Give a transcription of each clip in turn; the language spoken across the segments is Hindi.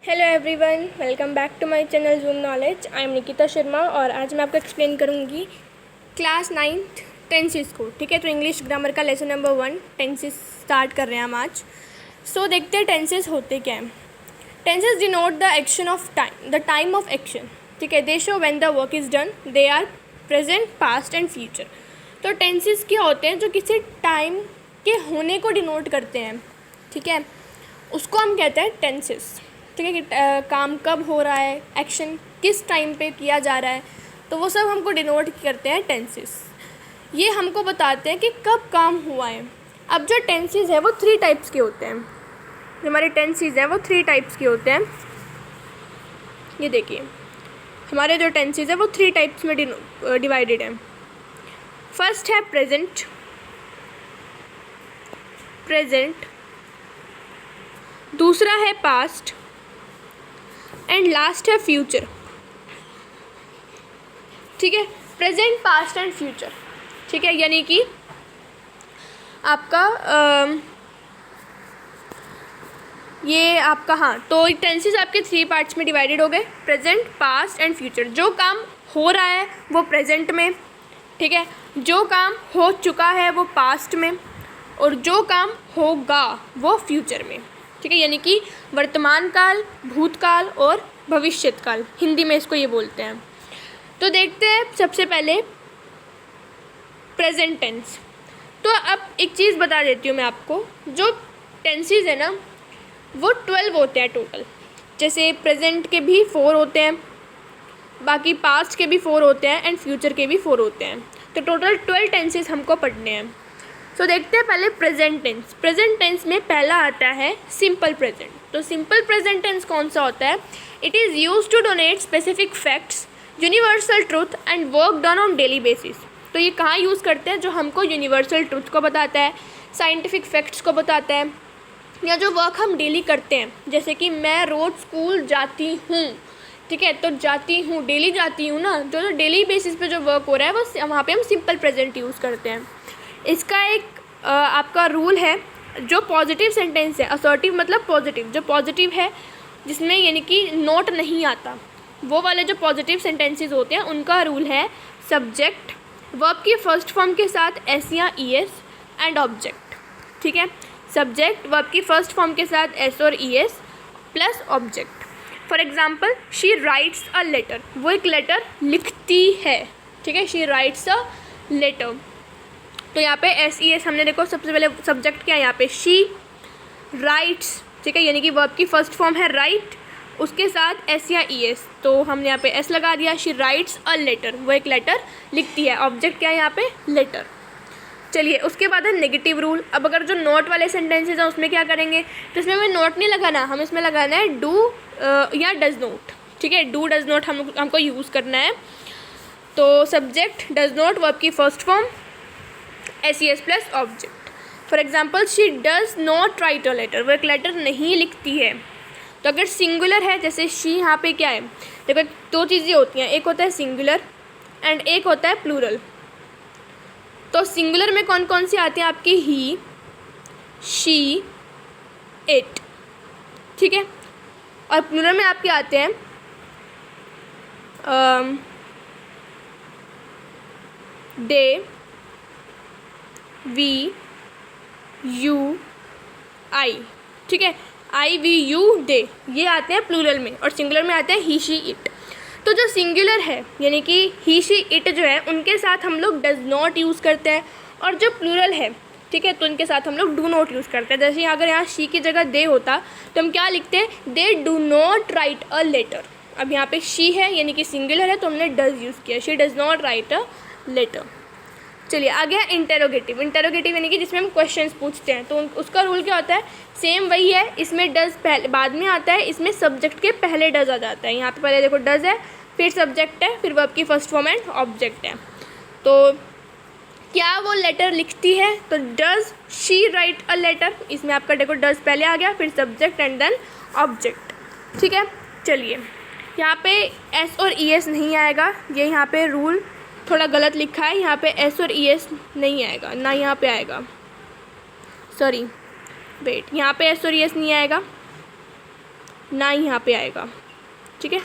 Hello everyone, welcome back to my channel Zoom Knowledge. I am Nikita Sharma और आज मैं आपको एक्सप्लेन करूँगी क्लास 9th टेंसेस को। ठीक है, तो इंग्लिश ग्रामर का लेसन नंबर 1 टेंसेस स्टार्ट कर रहे हैं हम आज। सो देखते हैं टेंसेस होते क्या हैं। Tenses denote the action of time, the time of action. ठीक है, they show when the work is done, they are present, past and future. तो टेंसेस क्या होते हैं? जो किसी टाइम के होने को डिनोट करते हैं। ठीक है, उसको हम कहते हैं टेंसेस। ठीक है, कि काम कब हो रहा है, एक्शन किस टाइम पे किया जा रहा है, तो वो सब हमको डिनोट करते हैं टेंसेस। ये हमको बताते हैं कि कब काम हुआ है। अब जो टेंसेस है वो 3 टाइप्स के होते हैं। जो हमारे टेंसेस हैं वो 3 टाइप्स के होते हैं। ये देखिए, हमारे जो टेंसेस है वो 3 टाइप्स में डिवाइडेड है। फर्स्ट है प्रेजेंट, दूसरा है पास्ट एंड लास्ट है फ्यूचर। ठीक है, प्रेजेंट, पास्ट एंड फ्यूचर। ठीक है, यानी कि आपका ये आपका तो टेंसेस आपके 3 पार्ट्स में डिवाइडेड हो गए, प्रेजेंट, पास्ट एंड फ्यूचर। जो काम हो रहा है वो प्रेजेंट में, ठीक है, जो काम हो चुका है वो पास्ट में, और जो काम होगा वो फ्यूचर में। ठीक है, यानी कि वर्तमान काल, भूतकाल और भविष्यत काल, हिंदी में इसको ये बोलते हैं। तो देखते हैं सबसे पहले प्रेजेंट टेंस। तो अब एक चीज़ बता देती हूँ मैं आपको, जो टेंसेस है ना वो 12 होते हैं टोटल। जैसे प्रेजेंट के भी 4 होते हैं, बाकी पास्ट के भी 4 होते हैं एंड फ्यूचर के भी 4 होते हैं। तो टोटल 12 टेंसेस हमको पढ़ने हैं। तो देखते हैं पहले प्रेजेंट टेंस। प्रेजेंट टेंस में पहला आता है सिंपल प्रेजेंट। तो सिंपल प्रेजेंट टेंस कौन सा होता है? It is use to donate specific facts, universal truth and work done on daily basis. तो ये कहाँ यूज़ करते हैं? जो हमको यूनिवर्सल ट्रूथ को बताता है, साइंटिफिक फैक्ट्स को बताता है, या जो वर्क हम डेली करते हैं। जैसे कि मैं रोज़ स्कूल जाती हूँ, ठीक है, तो जाती हूँ, डेली जाती हूँ ना, जो डेली बेसिस पे जो वर्क हो रहा है वो वहाँ पे हम सिंपल प्रेजेंट यूज़ करते हैं। इसका एक आपका रूल है, जो पॉजिटिव सेंटेंस है, असर्टिव मतलब पॉजिटिव, जो पॉजिटिव है जिसमें यानी कि नोट नहीं आता, वो वाले जो पॉजिटिव सेंटेंसेस होते हैं उनका रूल है सब्जेक्ट, वर्ब की फर्स्ट फॉर्म के साथ एस या ई एस एंड ऑब्जेक्ट। ठीक है, सब्जेक्ट, वर्ब की फर्स्ट फॉर्म के साथ एस और E S plus object. For example, she writes a letter, वो एक लेटर लिखती है। ठीक है, शी राइट्स अ लेटर। तो यहाँ पे एस ई एस हमने देखो, सबसे पहले सब्जेक्ट क्या है यहाँ पे, शी राइट्स। ठीक है, यानी कि वर्ब की फर्स्ट फॉर्म है राइट, उसके साथ एस या ई एस, तो हमने यहाँ पे एस लगा दिया। शी राइट्स अ लेटर, वो एक लेटर लिखती है। ऑब्जेक्ट क्या है यहाँ पे? लेटर। चलिए, उसके बाद है नेगेटिव रूल। अब अगर जो नोट वाले सेंटेंसेज हैं उसमें क्या करेंगे? तो इसमें हमें नोट नहीं लगाना, हम इसमें लगाना है डू या डज नोट। ठीक है, डू डज नोट हमको यूज़ करना है। तो सब्जेक्ट, डज नोट, वर्ब की first form S E S plus object. For example, she does not write a letter, वो एक लेटर नहीं लिखती है। तो अगर सिंगुलर है, जैसे शी, यहाँ पे क्या है, देखो 2 चीज़ें होती हैं, एक होता है सिंगुलर एंड एक होता है प्लूरल। तो सिंगुलर में कौन कौन सी आती हैं आपकी? ही, शी, इट। ठीक है, और प्लूरल में आपके आते हैं दे, वी, यू, आई। ठीक है, आई, वी, यू, दे, ये आते हैं प्लूरल में, और सिंगुलर में आते हैं ही, शी, इट। तो जो सिंगुलर है यानी कि ही, शी, इट जो है, उनके साथ हम लोग डज नॉट यूज़ करते हैं, और जो प्लूरल है, ठीक है, तो उनके साथ हम लोग डू नॉट यूज़ करते हैं। जैसे अगर यहाँ शी की जगह दे होता तो हम क्या लिखते हैं? They do not write a letter. अब यहाँ पे शी है यानी कि सिंगुलर है, तो हमने डज यूज़ किया, she does not write a letter. चलिए, आ गया इंटेरोगेटिव। इंटेरोगेटिव यानी कि जिसमें हम क्वेश्चंस पूछते हैं, तो उसका रूल क्या होता है? सेम वही है, इसमें डज पहले बाद में आता है, इसमें सब्जेक्ट के पहले डज आ जाता है। यहाँ पे पहले देखो डज है, फिर सब्जेक्ट है, फिर वर्ब की फर्स्ट फॉर्म एंड ऑब्जेक्ट है। तो क्या वो लेटर लिखती है? तो does she write a letter, इसमें आपका देखो डज पहले आ गया, फिर सब्जेक्ट एंड देन ऑब्जेक्ट। ठीक है, चलिए, यहाँ पे एस और ई एस नहीं आएगा, ये यहाँ पे रूल थोड़ा गलत लिखा है, यहाँ पे एस और ई एस नहीं आएगा, ना यहाँ पे आएगा, सॉरी वेट, यहाँ पे एस और ई एस नहीं आएगा, ना ही यहाँ पे आएगा, ठीक है,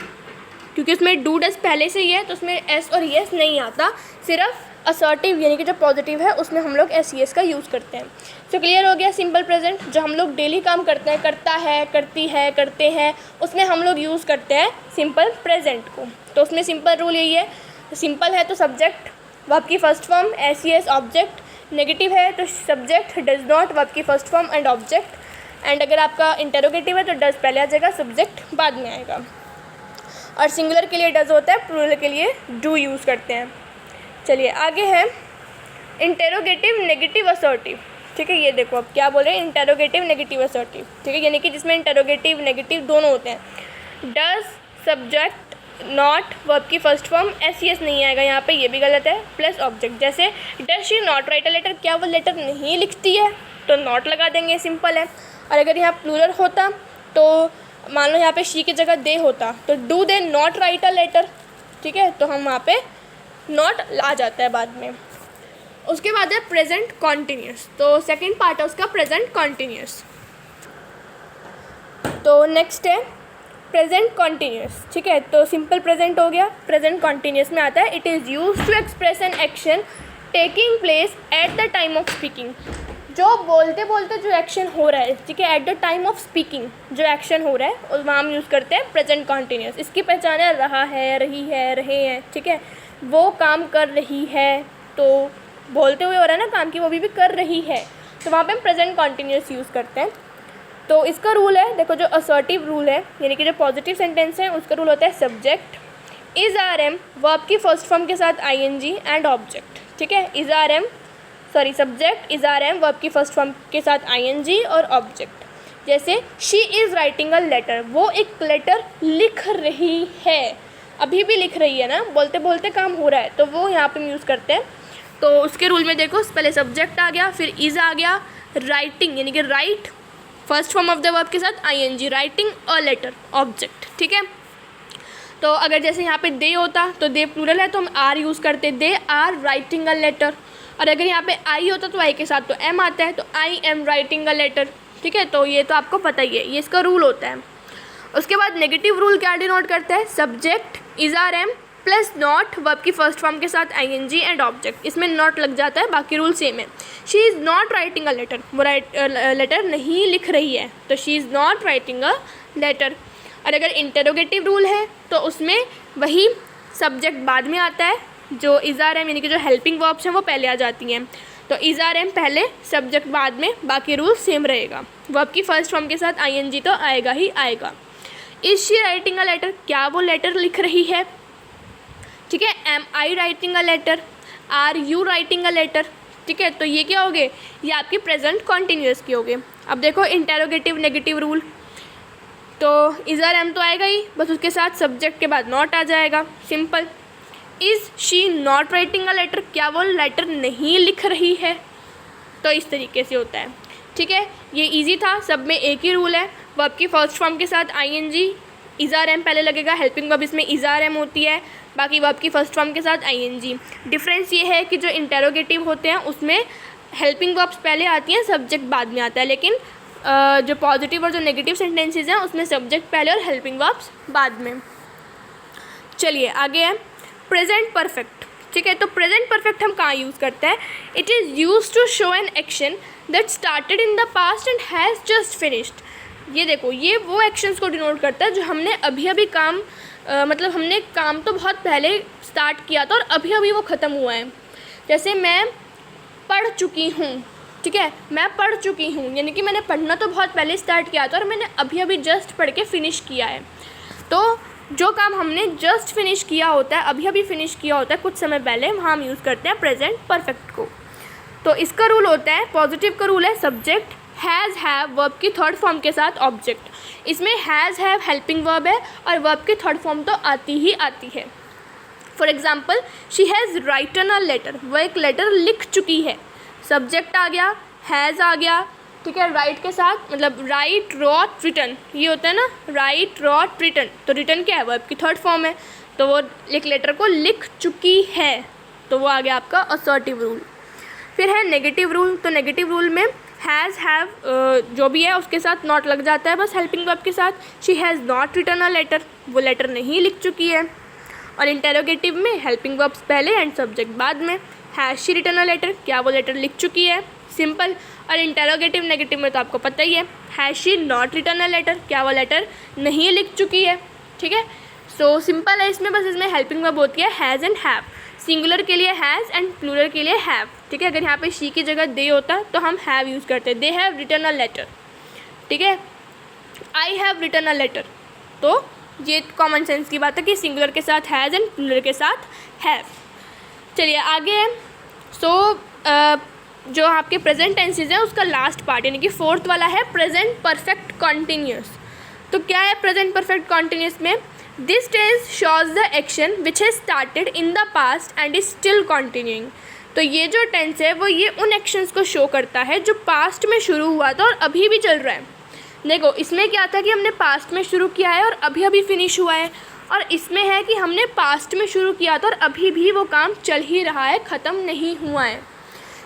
क्योंकि उसमें डू डज पहले से ही है तो उसमें एस और येस नहीं आता, सिर्फ असर्टिव यानी कि जो पॉजिटिव है उसमें हम लोग एस येस का यूज़ करते हैं। तो क्लियर हो गया सिंपल प्रेजेंट, जो हम लोग डेली काम करते हैं, करता है, करती है, करते हैं, उसमें हम लोग यूज़ करते हैं सिंपल प्रेजेंट को। तो उसमें सिंपल रूल यही है, सिंपल है तो सब्जेक्ट वर्ब की first form, S yes object, negative है तो सब्जेक्ट डज नॉट वर्ब की first form and object, and अगर आपका इंटेरोगेटिव है तो डज पहले आ जाएगा, सब्जेक्ट बाद में आएगा। और सिंगुलर के लिए डज होता है, प्लूरल के लिए डू यूज़ करते हैं। चलिए आगे है इंटेरोगेटिव नेगेटिव असर्टिव, ठीक है, ये देखो अब क्या बोल रहे हैं, इंटेरोगेटिव नेगेटिव असर्टिव, ठीक है, यानी कि जिसमें इंटेरोगेटिव नेगेटिव दोनों होते हैं। डज सब्जेक्ट नॉट वर्ब की फर्स्ट फॉर्म, एस येस नहीं आएगा यहाँ पे, ये भी गलत है, प्लस ऑब्जेक्ट। जैसे does she not write a letter, क्या वो लेटर नहीं लिखती है, तो नॉट लगा देंगे, सिंपल है। और अगर यहाँ प्लूरल होता तो मान लो यहाँ पे शी की जगह दे होता तो do they not write a letter, ठीक है, तो हम वहाँ पे नॉट आ जाता है बाद में। उसके बाद है प्रेजेंट कॉन्टीन्यूस, तो सेकंड पार्ट है उसका प्रेजेंट कॉन्टीन्यूस। तो नेक्स्ट है प्रेजेंट कॉन्टीन्यूस, ठीक है, तो सिंपल प्रेजेंट हो गया। प्रेजेंट कॉन्टीन्यूस में आता है it is used to express an action taking place at the time of speaking, जो बोलते बोलते जो एक्शन हो रहा है, ठीक है, eight the time of speaking जो एक्शन हो रहा है और वहाँ हम यूज़ करते हैं प्रेजेंट कॉन्टीन्यूस। इसकी पहचान है रहा है, रही है, रहे हैं, ठीक है, वो काम कर रही है, तो बोलते हुए हो रहा है ना काम की, वो भी कर रही है, तो वहाँ पे हम प्रेजेंट कॉन्टीन्यूस यूज़ करते हैं। तो इसका रूल है, देखो जो असर्टिव रूल है यानी कि जो पॉजिटिव सेंटेंस है उसका रूल होता है subject is are am verb की फर्स्ट फॉर्म के साथ I N G and object, ठीक है, is are am subject is are am verb की फर्स्ट फॉर्म के साथ आई एन जी और ऑब्जेक्ट। जैसे she is writing a letter, वो एक लेटर लिख रही है, अभी भी लिख रही है ना, बोलते बोलते काम हो रहा है, तो वो यहाँ पे हम यूज़ करते हैं। तो उसके रूल में देखो पहले सब्जेक्ट आ गया, फिर इज़ आ गया, राइटिंग यानी कि write first form of the verb के साथ I N G, writing a letter object, ठीक है। तो अगर जैसे यहाँ पे दे होता तो दे प्लूरल है तो हम आर यूज़ करते, they are writing a letter, और अगर यहाँ पे आई होता तो आई के साथ तो एम आता है, तो I am writing a letter, ठीक है, तो ये तो आपको पता ही है, ये इसका रूल होता है। उसके बाद नेगेटिव रूल क्या डिनोट करता है, subject is are am plus not verb की फर्स्ट फॉर्म के साथ I N G and object, इसमें नॉट लग जाता है, बाकी रूल सेम है। She is not writing a letter, वो लेटर नहीं लिख रही है, तो she is not writing a letter. और अगर इंटेरोगेटिव रूल है तो उसमें वही सब्जेक्ट बाद में आता है, जो इज़ आर एम यानी कि जो हेल्पिंग वर्ब्स हैं वो पहले आ जाती हैं, तो इज़ आर एम पहले सब्जेक्ट बाद में, बाकी रूल सेम रहेगा। वर्ब की फर्स्ट फॉर्म के साथ आई एन जी तो आएगा ही आएगा। Is she writing a letter, क्या वो लेटर लिख रही है, ठीक है, am I writing a letter, are you writing a letter, ठीक है, तो ये क्या हो गए, ये आपकी प्रेजेंट कॉन्टीन्यूअस की हो गए। अब देखो इंटेरोगेटिव नेगेटिव रूल, तो इज़ आर एम तो आएगा ही, बस उसके साथ सब्जेक्ट के बाद नॉट आ जाएगा, simple. Is she not writing a letter, क्या वो लेटर नहीं लिख रही है, तो इस तरीके से होता है, ठीक है। ये इजी था, सब में एक ही रूल है, वर्ब की फर्स्ट फॉर्म के साथ I N G, is are am पहले लगेगा, हेल्पिंग वर्ब इसमें इज़ आर एम होती है, बाकी वर्ब की फर्स्ट फॉर्म के साथ आई एन जी। डिफरेंस ये है कि जो इंटेरोगेटिव होते हैं उसमें हेल्पिंग वर्ब्स पहले आती हैं, सब्जेक्ट बाद में आता है, लेकिन जो पॉजिटिव और जो नेगेटिव सेंटेंसेज हैं उसमें सब्जेक्ट पहले और हेल्पिंग वर्ब्स बाद में। चलिए आगे है प्रेजेंट परफेक्ट, ठीक है, तो प्रेजेंट परफेक्ट हम कहाँ यूज़ करते हैं, it is use to show an action that started in the past and has just finished. ये देखो, ये वो एक्शंस को डिनोट करता है जो हमने अभी अभी काम मतलब हमने काम तो बहुत पहले स्टार्ट किया था और अभी अभी वो ख़त्म हुआ है। जैसे मैं पढ़ चुकी हूँ, ठीक है, मैं पढ़ चुकी हूँ यानी कि मैंने पढ़ना तो बहुत पहले स्टार्ट किया था और मैंने अभी अभी जस्ट पढ़ के फ़िनिश किया है। तो जो काम हमने जस्ट फिनिश किया होता है, अभी अभी फिनिश किया होता है कुछ समय पहले, वहाँ हम यूज़ करते हैं प्रेजेंट परफेक्ट को। तो इसका रूल होता है, पॉजिटिव का रूल है सब्जेक्ट हैज़ हैव वर्ब की थर्ड फॉर्म के साथ ऑब्जेक्ट। इसमें हैज़ हैव हेल्पिंग वर्ब है और वर्ब की थर्ड फॉर्म तो आती ही आती है। For example she has written a letter, वह एक लेटर लिख चुकी है, सब्जेक्ट आ गया, हैज़ आ गया, ठीक है, राइट के साथ मतलब राइट रॉट रिटन, ये होता है ना, राइट रॉट रिटन, तो रिटन क्या है, वर्ब की थर्ड फॉर्म है, तो वो एक लेटर को लिख चुकी है, तो वो आ गया आपका असर्टिव रूल। फिर है नेगेटिव रूल, तो नेगेटिव रूल में हैज़ हैव जो भी है उसके साथ नॉट लग जाता है बस हेल्पिंग वर्ब के साथ। She has not written a letter, वो लेटर नहीं लिख चुकी है। और इंटेरोगेटिव में हेल्पिंग वर्ब्स पहले एंड सब्जेक्ट बाद में। Has she written a letter, क्या वो लेटर लिख चुकी है, सिंपल। और इंटेरोगेटिव नेगेटिव में तो आपको पता ही है, has she not written a letter, क्या वो लेटर नहीं लिख चुकी है, ठीक है। सो सिंपल है इसमें, बस इसमें हेल्पिंग वर्ब होती है हैज़ एंड हैव। सिंगुलर के लिए हैज़ एंड प्लूरल के लिए हैव, ठीक है। अगर यहाँ पे शी की जगह दे होता तो हम हैव यूज़ करते, they have written a letter, ठीक है। I have written a letter, तो ये कॉमन सेंस की बात है कि सिंगुलर के साथ हैज़ एंड प्लूरल के साथ हैव। चलिए आगे है। सो जो आपके प्रेजेंट टेंसेज है उसका लास्ट पार्ट यानी कि फोर्थ वाला है प्रेजेंट परफेक्ट कॉन्टिन्यूस। तो क्या है प्रेजेंट परफेक्ट कॉन्टिन्यूस में? This tense shows the action which has started in the past and is still continuing. तो ये जो टेंस है वो ये उन एक्शंस को शो करता है जो पास्ट में शुरू हुआ था और अभी भी चल रहा है। देखो इसमें क्या था कि हमने पास्ट में शुरू किया है और अभी अभी फिनिश हुआ है, और इसमें है कि हमने पास्ट में शुरू किया था और अभी भी वो काम चल ही रहा है, ख़त्म नहीं हुआ है।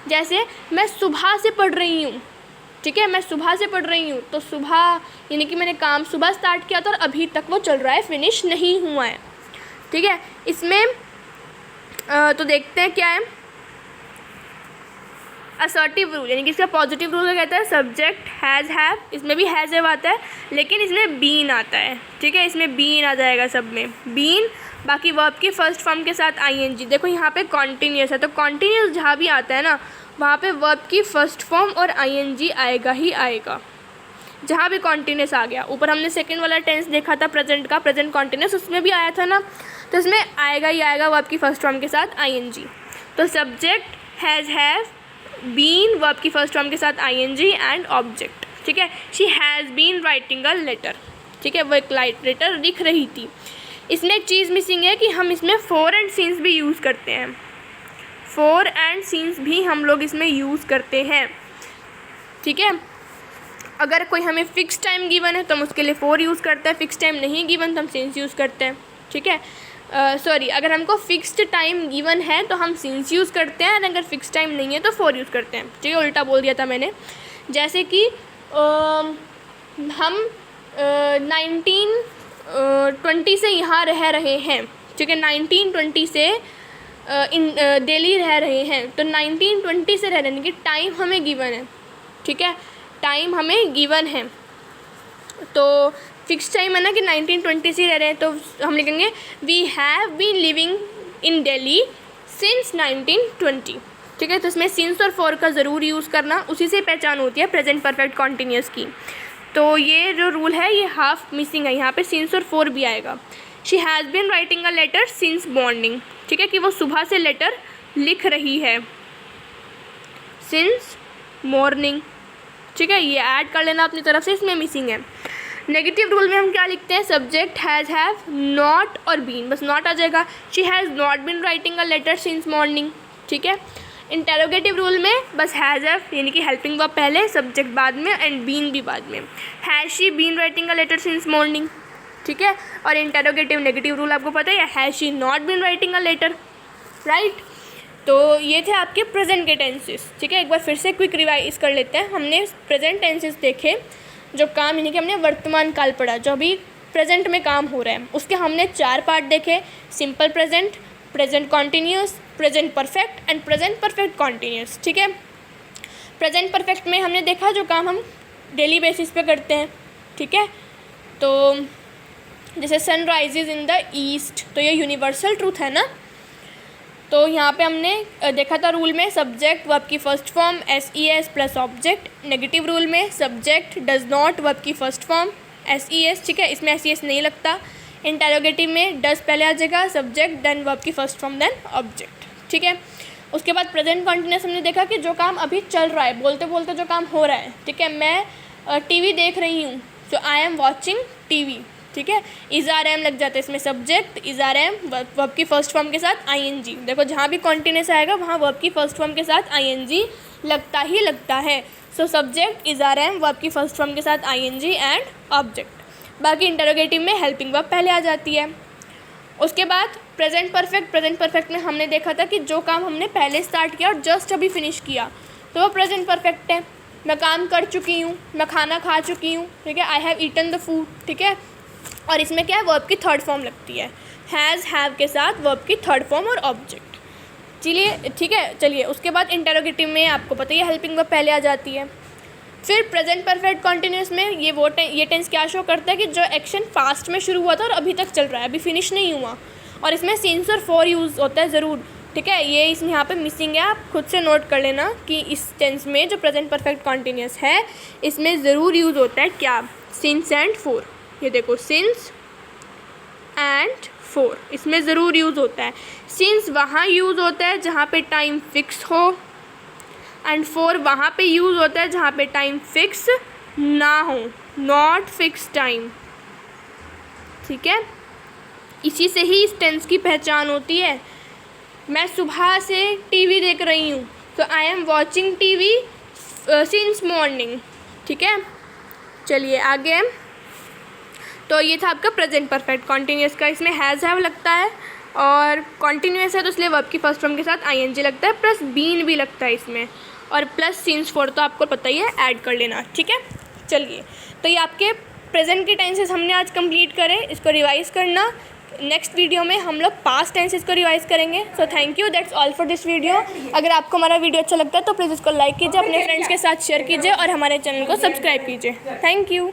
जैसे मैं सुबह से पढ़ रही हूँ, ठीक है, मैं सुबह से पढ़ रही हूँ, तो सुबह यानी कि मैंने काम सुबह स्टार्ट किया था और अभी तक वो चल रहा है, फिनिश नहीं हुआ है, ठीक है। इसमें तो देखते हैं क्या है। असर्टिव रूल यानी कि इसका पॉजिटिव रूल क्या कहता है? सब्जेक्ट हैज़ हैव, इसमें भी हैज़ हैव आता है लेकिन इसमें बीन आता है, ठीक है, इसमें बीन आ जाएगा सब में, बीन। बाकी वर्ब की फर्स्ट फॉर्म के साथ आईएनजी। देखो यहाँ पे कॉन्टीन्यूस है तो कॉन्टीन्यूस जहाँ भी आता है ना वहाँ पे वर्ब की फर्स्ट फॉर्म और आईएनजी आएगा ही आएगा, जहाँ भी कॉन्टीन्यूस आ गया। ऊपर हमने सेकंड वाला टेंस देखा था प्रेजेंट का, प्रेजेंट कॉन्टीन्यूस, उसमें भी आया था ना, तो इसमें आएगा ही आएगा वर्ब की फर्स्ट फॉर्म के साथ आईएनजी। तो subject has have, been verb की फर्स्ट फॉर्म के साथ आईएनजी एंड ऑब्जेक्ट, ठीक है। She has been writing a letter, ठीक है, वो एक लेटर लिख रही थी। इसमें एक चीज़ मिसिंग है कि हम इसमें फॉर एंड सिंस भी यूज़ करते हैं, फॉर एंड सिंस भी हम लोग इसमें यूज़ करते हैं, ठीक है। अगर कोई हमें फ़िक्स टाइम गिवन है तो हम उसके लिए फॉर यूज़ करते हैं, फ़िक्स टाइम नहीं गिवन तो हम सिंस यूज़ करते हैं, ठीक है। सॉरी, अगर हमको फ़िक्स्ड टाइम गिवन है तो हम सिंस यूज़ करते हैं, और अगर फ़िक्स टाइम नहीं है तो फॉर यूज़ करते हैं, ठीक है। उल्टा बोल दिया था मैंने। जैसे कि हम 1920 से यहाँ रह रहे हैं, ठीक है, 1920 से दिल्ली रह रहे हैं, तो 1920 से रह रहे हैं कि टाइम हमें गिवन है, ठीक है, टाइम हमें गिवन है। तो फिक्स टाइम है ना कि 1920 से रह रहे हैं, तो हम लिखेंगे we have been living in Delhi since 1920, ठीक है। तो इसमें सिंस और फॉर का ज़रूर यूज़ करना, उसी से पहचान होती है प्रेजेंट परफेक्ट कॉन्टीन्यूअस की। तो ये जो रूल है ये हाफ मिसिंग है, यहाँ पे सिंस और फॉर भी आएगा। She has been writing a letter since morning, ठीक है, कि वो सुबह से लेटर लिख रही है, सिंस मॉर्निंग, ठीक है, ये ऐड कर लेना अपनी तरफ से, इसमें मिसिंग है। नेगेटिव रूल में हम क्या लिखते हैं? सब्जेक्ट हैज़ हैव, नॉट और बीन, बस नॉट आ जाएगा। She has not been writing a letter since morning, ठीक है। इंटेरोगेटिव रूल में बस हैज़ हैव यानी कि हेल्पिंग वर्ब पहले, सब्जेक्ट बाद में एंड बीन भी बाद में। Has she been writing a letter since morning, ठीक है। और इंटेरोगेटिव नेगेटिव रूल आपको पता है, has she not been writing a letter, right. तो ये थे आपके प्रेजेंट के टेंसेस, ठीक है। एक बार फिर से क्विक रिवाइज कर लेते हैं। हमने प्रेजेंट टेंसेस देखे, जो काम यानी कि हमने वर्तमान काल पढ़ा, जो अभी प्रेजेंट में काम हो रहा है, उसके हमने 4 पार्ट देखे, simple present, present continuous, present perfect and present perfect continuous, ठीक है। प्रेजेंट परफेक्ट में हमने देखा जो काम हम डेली बेसिस पे करते हैं, ठीक है। तो जैसे sun rises in the east, तो ये यूनिवर्सल ट्रूथ है ना। तो यहाँ पे हमने देखा था रूल में सब्जेक्ट वर्ब की first form SES plus object. Negative rule में सब्जेक्ट डज नॉट वर्ब की फर्स्ट फॉर्म SES, ठीक है, इसमें SES नहीं लगता। इंटेरोगेटिव में डज पहले आ जाएगा, सब्जेक्ट देन वर्ब की फर्स्ट फॉर्म देन ऑब्जेक्ट, ठीक है। उसके बाद प्रेजेंट कॉन्टिन्यूअस हमने देखा कि जो काम अभी चल रहा है, बोलते बोलते जो काम हो रहा है, ठीक है। मैं टीवी देख रही हूँ, तो आई एम वॉचिंग टीवी, ठीक है। इज़ आर एम लग जाता है इसमें, subject is are am verb की फर्स्ट फॉर्म के साथ ING। देखो जहाँ भी कॉन्टिन्यूअस आएगा वहाँ वर्ब की फर्स्ट फॉर्म के साथ ING लगता ही लगता है। So subject is are am verb की फर्स्ट फॉर्म के साथ ING एंड ऑब्जेक्ट। बाकी इंटरोगेटिव में हेल्पिंग वर्ब पहले आ जाती है। उसके बाद प्रेजेंट परफेक्ट में हमने देखा था कि जो काम हमने पहले स्टार्ट किया और जस्ट अभी फिनिश किया तो वो प्रेजेंट परफेक्ट है, मैं काम कर चुकी हूँ, मैं खाना खा चुकी हूँ, ठीक है, I have eaten the food, ठीक है। और इसमें क्या है, वर्ब की थर्ड फॉर्म लगती है, हैज़ हैव के साथ वर्ब की थर्ड फॉर्म और ऑब्जेक्ट। चलिए ठीक है, चलिए उसके बाद इंटरोगेटिव में आपको पता ही है हेल्पिंग वर्ब पहले आ जाती है। फिर प्रेजेंट परफेक्ट कॉन्टिन्यूस में ये टेंस क्या शो करता है कि जो एक्शन फास्ट में शुरू हुआ था और अभी तक चल रहा है, अभी फिनिश नहीं हुआ। और इसमें सिंस और फॉर यूज़ होता है ज़रूर, ठीक है, ये इसमें यहाँ पे मिसिंग है, आप खुद से नोट कर लेना कि इस टेंस में जो प्रेजेंट परफेक्ट कॉन्टिन्यूस है इसमें ज़रूर यूज़ होता है क्या, सिंस एंड फॉर। ये देखो सिंस एंड फॉर इसमें ज़रूर यूज़ होता है। सिंस वहाँ यूज़ होता है जहाँ पे टाइम फिक्स हो, एंड फॉर वहाँ पे यूज़ होता है जहाँ पे टाइम फिक्स ना हो, नॉट फिक्स टाइम, ठीक है। इसी से ही इस टेंस की पहचान होती है। मैं सुबह से टीवी देख रही हूँ, तो I am watching TV since morning, ठीक है। चलिए आगे, तो ये था आपका प्रेजेंट परफेक्ट कॉन्टिन्यूस का। इसमें हैज़ हैव लगता है और कॉन्टिन्यूस है तो इसलिए वर्ब की फर्स्ट फॉर्म के साथ आईएनजी लगता है, प्लस बीन भी लगता है इसमें, और प्लस सिंस फॉर तो आपको पता ही है, ऐड कर लेना, ठीक है। चलिए तो ये आपके प्रेजेंट के टेंसेस हमने आज कंप्लीट करे, इसको रिवाइज करना। नेक्स्ट वीडियो में हम लोग पास्ट टेंसेस को रिवाइज करेंगे। So thank you, that's all for this video. अगर आपको हमारा वीडियो अच्छा लगता है तो प्लीज़ इसको लाइक कीजिए, अपने फ्रेंड्स के साथ शेयर कीजिए और हमारे चैनल को सब्सक्राइब कीजिए। Thank you.